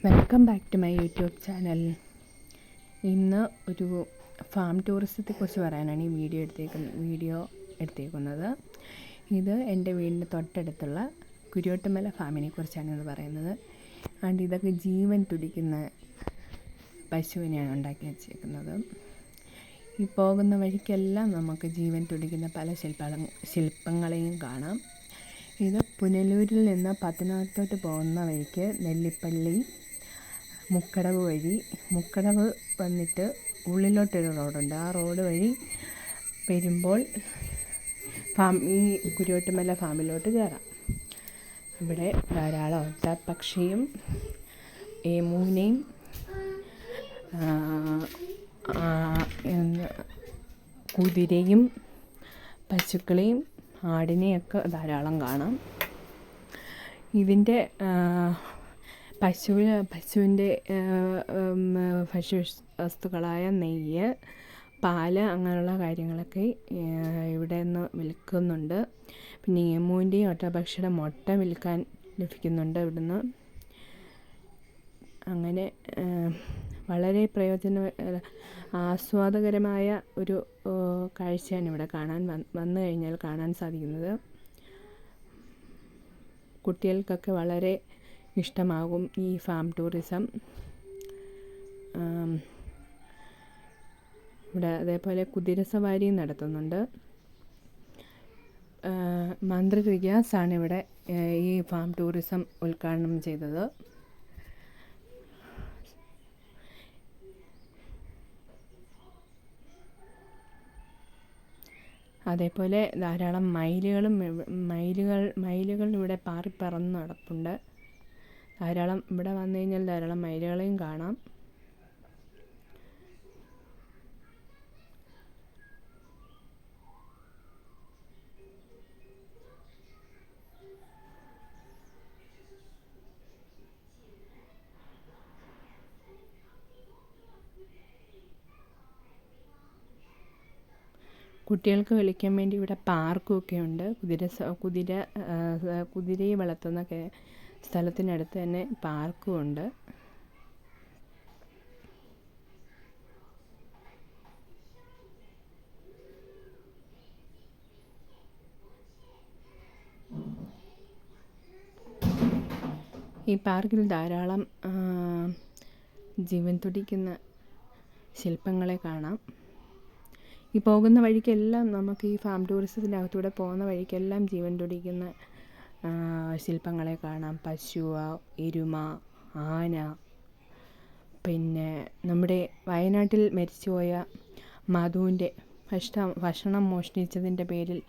Welcome back to my YouTube channel. ഇന്ന് ഒരു farm ടൂറിസത്തെക്കുറിച്ച് പറയാനാണ് ഈ വീഡിയോ എടുത്തേക്കുന്നത്. ഇത് എൻ്റെ വീടിൻ്റെ തൊട്ടടുത്തുള്ള കുരുവട്ടുമല ഫാമിനെ കുറിച്ചാണ് ഇത് പറയുന്നത്. ആണ്ട് ഇതൊക്കെ ജീവൻ തുടിക്കുന്ന പശുവിനെയാണ് ഉണ്ടാക്കി വച്ചേക്കുന്നത്. ഈ പോകുന്ന വഴിക്കെല്ലാം നമുക്ക് ജീവൻ തുടിക്കുന്ന പല ശില്പങ്ങളെയും കാണാം. ഇത് പുനലൂരിൽ നിന്ന് പത്തനാപുരത്തോട്ട് പോകുന്ന വഴിക്ക് നെല്ലിപ്പള്ളി മുക്കടവ് വന്നിട്ട് ഉള്ളിലോട്ടൊരു റോഡുണ്ട്. ആ റോഡ് വഴി വരുമ്പോൾ ഈ കുരുവട്ടുമല ഫാമിലോട്ട് കയറാം. ഇവിടെ ധാരാളം ഒട്ടകപ്പക്ഷിയും എമൂനയും കുതിരയും പശുക്കളെയും ആടിനെയൊക്കെ ധാരാളം കാണാം. ഇതിൻ്റെ പശുവിൻ്റെ ഭക്ഷ്യവസ്തുക്കളായ നെയ്യ്, പാല് അങ്ങനെയുള്ള കാര്യങ്ങളൊക്കെ ഇവിടെ നിന്ന് വിൽക്കുന്നുണ്ട്. പിന്നെ എമൂൻ്റെയും ഒട്ടകപ്പക്ഷിയുടെ മുട്ട വിൽക്കാൻ ലഭിക്കുന്നുണ്ട് ഇവിടുന്ന്. അങ്ങനെ വളരെ ആസ്വാദകരമായ ഒരു കാഴ്ചയാണ് ഇവിടെ വന്നു കഴിഞ്ഞാൽ കാണാൻ സാധിക്കുന്നത്. കുട്ടികൾക്കൊക്കെ വളരെ ഇഷ്ടമാകും ഈ ഫാം ടൂറിസം. ഇവിടെ അതേപോലെ കുതിരസവാരിയും നടത്തുന്നുണ്ട്. മന്ത്രി റിയാസാണ് ഇവിടെ ഈ ഫാം ടൂറിസം ഉദ്ഘാടനം ചെയ്തത്. അതേപോലെ ധാരാളം മയിലുകൾ ഇവിടെ പാറിപ്പറന്ന് നടപ്പുണ്ട്. ഇവിടെ വന്നു കഴിഞ്ഞാൽ ധാരാളം മയിലുകളെയും കാണാം. കുട്ടികൾക്ക് കളിക്കാൻ വേണ്ടി ഇവിടെ പാർക്കുമൊക്കെ ഉണ്ട്. കുതിരയെ വളർത്തുന്ന സ്ഥലത്തിനടുത്ത് തന്നെ പാർക്കും ഉണ്ട്. ഈ പാർക്കിൽ ധാരാളം ജീവൻ തുടിക്കുന്ന ശില്പങ്ങളെ കാണാം. ഈ പോകുന്ന വഴിക്കെല്ലാം നമുക്ക് ഈ ഫാം ടൂറിസത്തിൻ്റെ അകത്തൂടെ പോകുന്ന വഴിക്കെല്ലാം ജീവൻ തുടിക്കുന്ന ശില്പങ്ങളെ കാണാം. പശു, എരുമ, ആന, പിന്നെ നമ്മുടെ വയനാട്ടിൽ മരിച്ചുപോയ മധുവിൻ്റെ ഭക്ഷണം മോഷ്ടിച്ചതിൻ്റെ പേരിൽ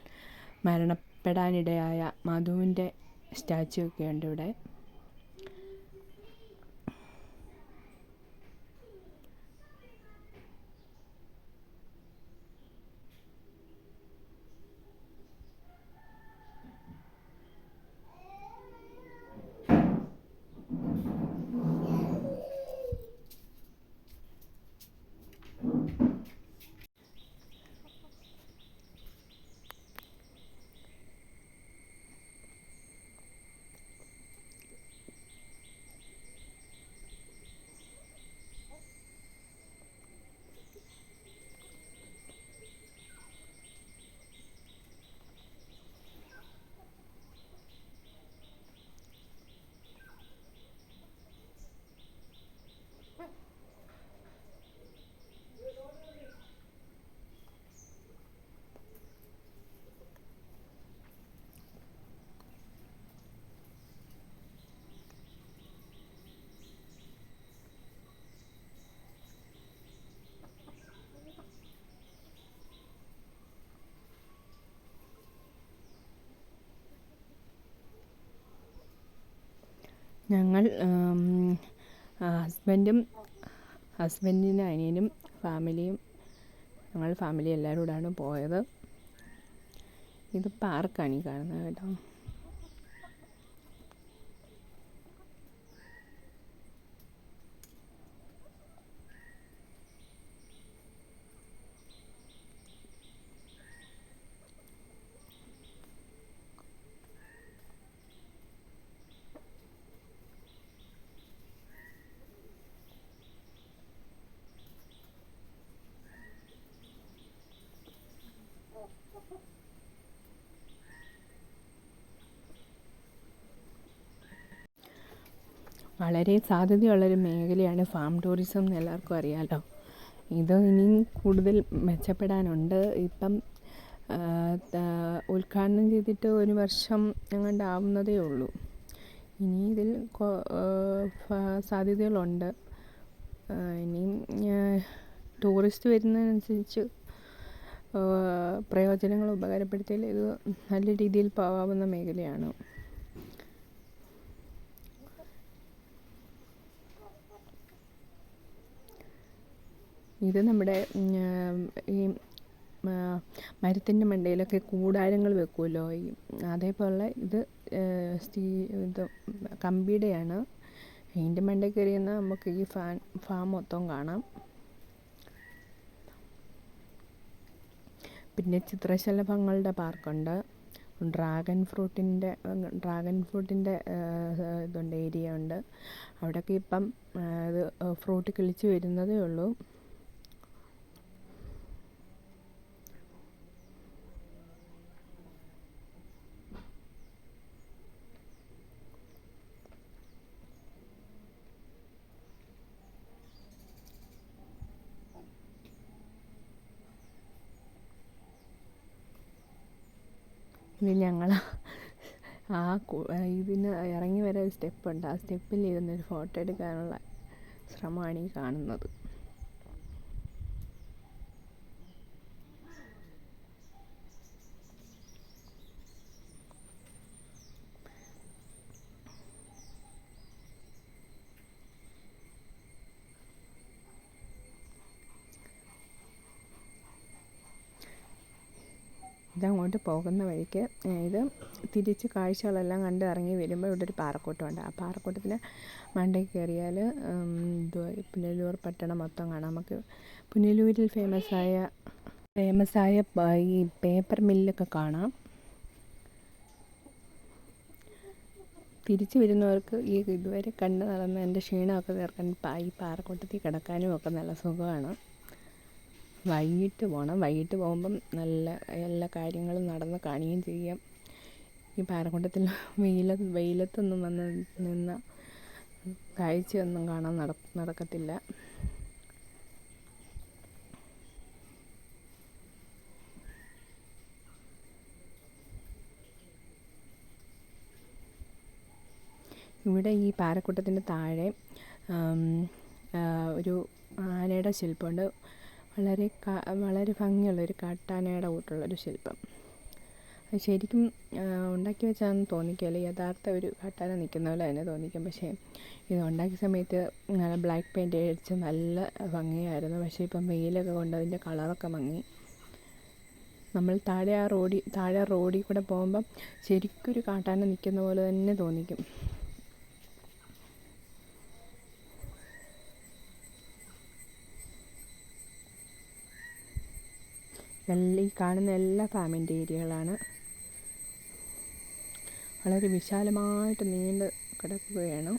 മരണപ്പെടാനിടയായ മധുവിൻ്റെ സ്റ്റാച്ചു ഒക്കെ ഉണ്ട് ഇവിടെ. ഞങ്ങൾ ഹസ്ബൻഡിൻ്റെ അനിയനും ഞങ്ങൾ ഫാമിലി എല്ലാവരും കൂടെയാണ് പോയത്. ഇത് പാർക്കാണ് ഈ കാണുന്നത് കേട്ടോ. വളരെ സാധ്യതയുള്ളൊരു മേഖലയാണ് ഫാം ടൂറിസം എന്ന് എല്ലാവർക്കും അറിയാമല്ലോ. ഇത് ഇനിയും കൂടുതൽ മെച്ചപ്പെടാനുണ്ട്. ഇപ്പം ഉദ്ഘാടനം ചെയ്തിട്ട് 1 വർഷം എങ്ങാണ്ട് ആവുന്നതേ ഉള്ളൂ. ഇനി ഇതിൽ സാധ്യതകളുണ്ട്. ഇനിയും ടൂറിസ്റ്റ് വരുന്നതിനനുസരിച്ച് പ്രയോജനങ്ങൾ ഉപകാരപ്പെടുത്തിയാൽ ഇത് നല്ല രീതിയിൽ പോകാവുന്ന മേഖലയാണ്. ഇത് നമ്മുടെ ഈ മരത്തിൻ്റെ മണ്ടയിലൊക്കെ കൂടാരങ്ങൾ വെക്കുമല്ലോ, അതേപോലെ ഇത് ഇത് കമ്പിയുടെയാണ്. ഇതിൻ്റെ മണ്ടയിൽ കയറി നിന്നാൽ നമുക്ക് ഈ ഫാം മൊത്തം കാണാം. പിന്നെ ചിത്രശലഭങ്ങളുടെ പാർക്കുണ്ട്. ഡ്രാഗൺ ഫ്രൂട്ടിൻ്റെ ഇതുണ്ട്, ഏരിയ ഉണ്ട്. അവിടെയൊക്കെ ഇപ്പം ഇത് ഫ്രൂട്ട് കിളിച്ച് വരുന്നതേ ഉള്ളൂ. ഇനി ഞങ്ങൾ ഇതിന് ഇറങ്ങി വരെ ഒരു സ്റ്റെപ്പുണ്ട്. ആ സ്റ്റെപ്പിൽ ഇരുന്നൊരു ഫോട്ടോ എടുക്കാനുള്ള ശ്രമമാണ് ഈ കാണുന്നത്. ഇതങ്ങോട്ട് പോകുന്ന വഴിക്ക് ഇത് തിരിച്ച് കാഴ്ചകളെല്ലാം കണ്ട് ഇറങ്ങി വരുമ്പോൾ ഇവിടെ ഒരു പാറക്കൂട്ടമുണ്ട്. ആ പാറക്കൂട്ടത്തിന് മണ്ടയിൽ കയറിയാൽ പുനലൂർ പട്ടണം മൊത്തം കാണാം. നമുക്ക് പുനലൂരിൽ ഫേമസായ ഈ പേപ്പർ മില്ലൊക്കെ കാണാം. തിരിച്ചു വരുന്നവർക്ക് ഈ ഇതുവരെ കണ്ട് നടന്ന എൻ്റെ ക്ഷീണമൊക്കെ തീർക്കാൻ ഈ പാറക്കൂട്ടത്തിൽ കിടക്കാനും ഒക്കെ നല്ല സുഖമാണ്. വൈകിട്ട് പോകണം. വൈകിട്ട് പോകുമ്പം നല്ല എല്ലാ കാര്യങ്ങളും നടന്ന് കാണുകയും ചെയ്യാം. ഈ പാറക്കൂട്ടത്തിൽ വെയിലത്തൊന്നും വന്ന് നിന്ന കാഴ്ചയൊന്നും കാണാൻ നടക്കത്തില്ല. ഇവിടെ ഈ പാറക്കൂട്ടത്തിൻ്റെ താഴെ ഒരു ആനയുടെ ശില്പമുണ്ട്. വളരെ ഭംഗിയുള്ളൊരു കാട്ടാനയുടെ കൂട്ടുള്ളൊരു ശില്പം. അത് ശരിക്കും ഉണ്ടാക്കി വെച്ചാന്ന് തോന്നിക്കുകയില്ല. യഥാർത്ഥ ഒരു കാട്ടാന നിൽക്കുന്ന പോലെ തന്നെ തോന്നിക്കും. പക്ഷേ ഇത് ഉണ്ടാക്കിയ സമയത്ത് നല്ല ബ്ലാക്ക് പെയിൻ്റ് അടിച്ച് നല്ല ഭംഗിയായിരുന്നു. പക്ഷേ ഇപ്പം വെയിലൊക്കെ കൊണ്ട് അതിൻ്റെ കളറൊക്കെ മങ്ങി. നമ്മൾ താഴെ റോഡിൽ കൂടെ പോകുമ്പം ശരിക്കും ഒരു കാട്ടാന നിൽക്കുന്ന പോലെ തന്നെ തോന്നിക്കും. ഈ കാണുന്ന എല്ലാ ഫാമിൻ്റെ ഏരിയകളാണ്. വളരെ വിശാലമായിട്ട് നീണ്ട് കിടക്കുകയാണ്.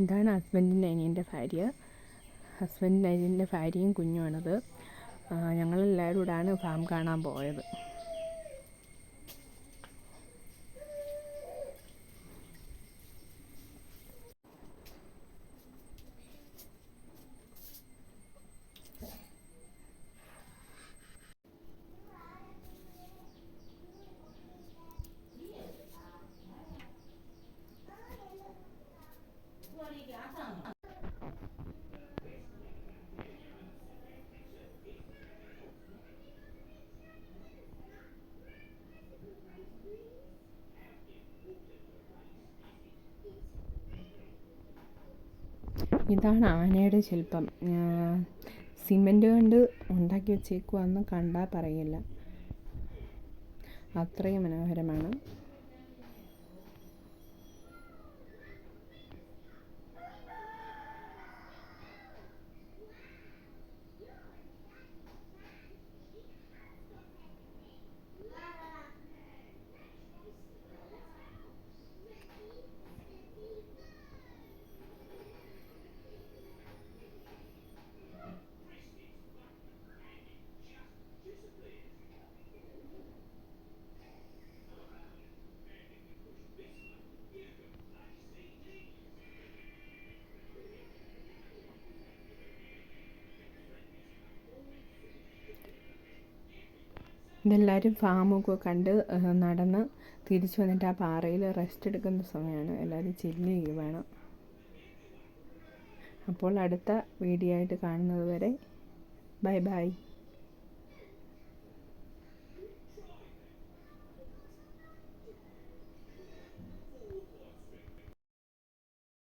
ഇതാണ് ഹസ്ബൻഡിൻ്റെ അനിയൻ്റെ ഭാര്യ. ഹസ്ബൻഡിൻ്റെ അനിയൻ്റെ ഭാര്യയും കുഞ്ഞുമാണത്. ഞങ്ങളെല്ലാവരും കൂടാണ് ഫാം കാണാൻ പോയത്. ഇതാണ് ആനയുടെ ശില്പം. സിമൻറ്റ് കൊണ്ട് ഉണ്ടാക്കി വെച്ചേക്കുവാന്ന് കണ്ടാൽ പറയില്ല, അത്രയും മനോഹരമാണ്. ഇതെല്ലാവരും ഫാമൊക്കെ കണ്ട് നടന്ന് തിരിച്ചു വന്നിട്ട് ആ പാറയിൽ റെസ്റ്റ് എടുക്കുന്ന സമയമാണ്. എല്ലാവരും ചില്ല് ചെയ്യുവാണ്. അപ്പോൾ അടുത്ത വീഡിയോ ആയിട്ട് കാണുന്നത് വരെ ബൈ ബൈ.